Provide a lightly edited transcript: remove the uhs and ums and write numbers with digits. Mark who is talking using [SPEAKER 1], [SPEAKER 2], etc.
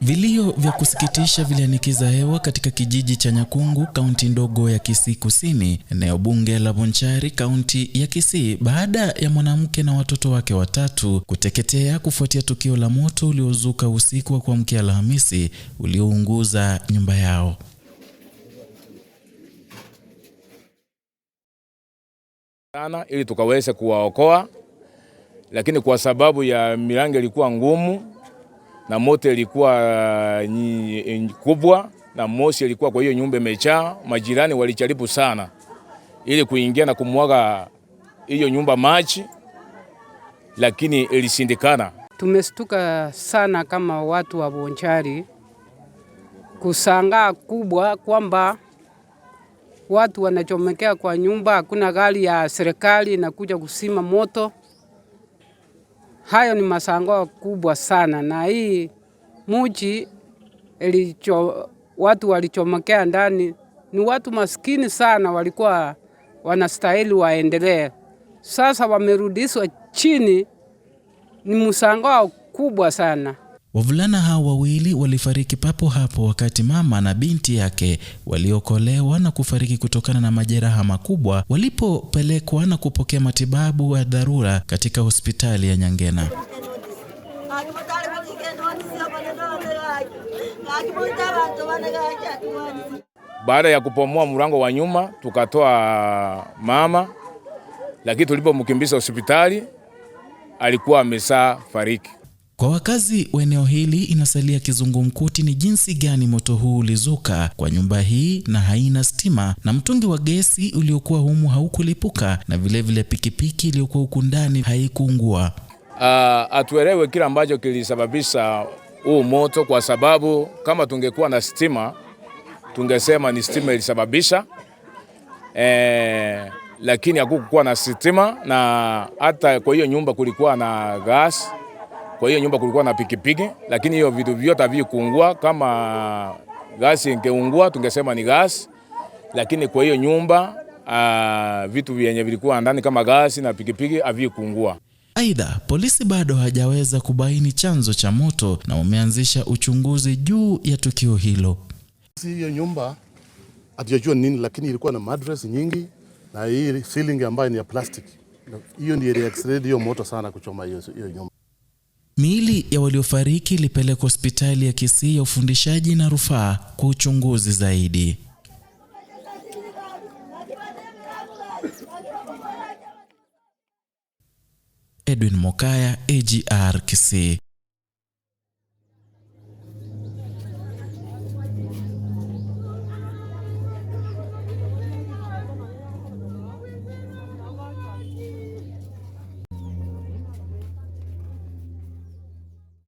[SPEAKER 1] Vilio vya kusikitisha vilianikiza hewa katika kijiji cha Nyakungu, kaunti ndogo ya Kisii Kusini, eneo bunge la Bonchari, kaunti ya Kisii, baada ya mwanamke na watoto wake watatu kuteketea kufuatia tukio la moto uliozuka usiku wa kuamkia Alhamisi uliounguza nyumba yao.
[SPEAKER 2] Ili tukaweze kuwaokoa, lakini kwa sababu ya milango ilikuwa ngumu na moto ilikuwa kubwa na moshi ilikuwa kwa hiyo nyumba imejaa, majirani walijaribu sana ili kuingia na kumwaga hiyo nyumba maji, lakini ilishindikana.
[SPEAKER 3] Tumestuka sana kama watu wa Bonchari, kusangaa kubwa kwamba watu wanachomekea kwa nyumba, hakuna gari ya serikali inakuja kusima moto. Hayo ni masangao kubwa sana, na hii mji watu walichomekea ndani ni watu maskini sana, walikuwa wanastahili waendelee. Sasa wamerudishwa chini, ni msangao kubwa sana.
[SPEAKER 1] Wavulana hao wawili walifariki papo hapo, wakati mama na binti yake waliokolewa na kufariki kutokana na majeraha makubwa walipopelekwa na kupokea matibabu ya dharura katika hospitali ya Nyangena.
[SPEAKER 2] Baada ya kupomoa mlango wa nyuma, tukatoa mama, lakini tulipomkimbiza hospitali alikuwa ameshafariki.
[SPEAKER 1] Kwa wakazi wa eneo hili inasalia kizungumkuti ni jinsi gani moto huu ulizuka kwa nyumba hii na haina stima, na mtungi wa gesi uliokuwa humu haukulipuka, na vile pikipiki iliyokuwa huku ndani haikuungua.
[SPEAKER 2] Atuelewe kile ambacho kilisababisha huu moto, kwa sababu kama tungekuwa na stima tungesema ni stima ilisababisha, lakini hakukuwa na stima, na hata kwa hiyo nyumba kulikuwa na gas. Kwa hiyo nyumba kulikuwa na pikipiki, lakini hiyo vitu vyote havikuungua. Kama gasi ingeungua tungesema ni gas, lakini kwa hiyo nyumba vitu vyenye vilikuwa ndani kama gasi na pikipiki havikuungua.
[SPEAKER 1] Aidha, polisi bado hajaweza kubaini chanzo cha moto na wameanzisha uchunguzi juu ya tukio hilo.
[SPEAKER 4] Hiyo nyumba hatujajua nini, lakini ilikuwa na mattress nyingi na hii ceiling ambayo ni ya plastic. Hiyo ndiyo iliaccelerate hiyo moto sana kuchoma hiyo nyumba.
[SPEAKER 1] Miili ya waliofariki ilipelekwa hospitali ya Kisii ya ufundishaji na rufaa kwa uchunguzi zaidi. Edwin Mokaya, AGR Kisii.